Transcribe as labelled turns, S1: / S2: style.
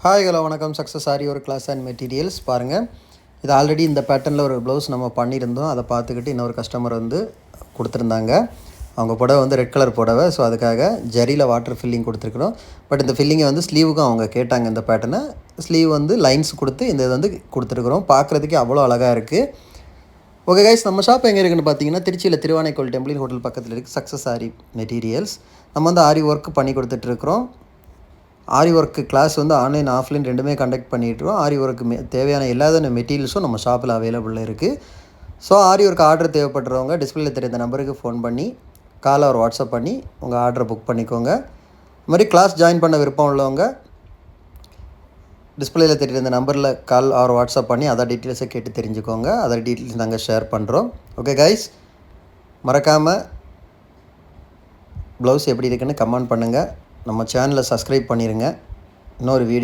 S1: Hi hello வணக்கம். Success ஆரி ஒரு class and materials பாருங்கள். இது ஆல்ரெடி இந்த பேட்டர்னில் ஒரு ப்ளவுஸ் நம்ம பண்ணியிருந்தோம். அதை பார்த்துக்கிட்டு இன்னொரு கஸ்டமர் வந்து கொடுத்துருந்தாங்க. அவங்க புடவை வந்து ரெட் கலர் புடவை. ஸோ அதுக்காக ஜரியில் வாட்டர் ஃபில்லிங் கொடுத்துருக்குறோம். பட் இந்த ஃபில்லிங்கை வந்து ஸ்லீவுக்கும் அவங்க கேட்டாங்க. இந்த பேட்டர்னை ஸ்லீவ் வந்து லைன்ஸ் கொடுத்து இந்த இது வந்து கொடுத்துருக்குறோம். பார்க்குறதுக்கே அவ்வளோ அழகாக இருக்குது. ஓகே கைஸ், நம்ம ஷாப் எங்கே இருக்குன்னு பார்த்தீங்கன்னா திருச்சியில் திருவானைக்கோள் டெம்பிள் ஹோட்டல் பக்கத்தில் இருக்குது சக்ஸஸ் ஆரி மெட்டீரியல்ஸ். நம்ம வந்து ஆரி ஒர்க் பண்ணி கொடுத்துட்ருக்குறோம். ஆரி ஒர்க்கு கிளாஸ் வந்து ஆன்லைன் ஆஃப்லைன் ரெண்டுமே கண்டக்ட் பண்ணிட்டுருவோம். ஆரி ஒர்க்கு தேவையான எல்லா மெட்டீரியல்ஸும் நம்ம ஷாப்பில் அவைலபிளில் இருக்குது. ஸோ ஆரி ஒர்க் ஆர்டர் தேவைப்படுறவங்க டிஸ்பிளேயில் தெரிந்த நம்பருக்கு ஃபோன் பண்ணி கால் ஆர் வாட்ஸ்அப் பண்ணி உங்கள் ஆர்டரை புக் பண்ணிக்கோங்க. இது மாதிரி கிளாஸ் ஜாயின் பண்ண விருப்பம் உள்ளவங்க டிஸ்பிளேயில் தெரியுற இந்த நம்பரில் கால் ஆர் வாட்ஸ்அப் பண்ணி அதர் டீட்டெயில்ஸை கேட்டு தெரிஞ்சுக்கோங்க. அதர் டீட்டெயில்ஸ் நாங்கள் ஷேர் பண்ணுறோம். ஓகே கைஸ், மறக்காமல் ப்ளவுஸ் எப்படி இருக்குன்னு கமெண்ட் பண்ணுங்கள். நம்ம சேனலை சப்ஸ்கிரைப் பண்ணிடுங்க. இன்னொரு வீடியோ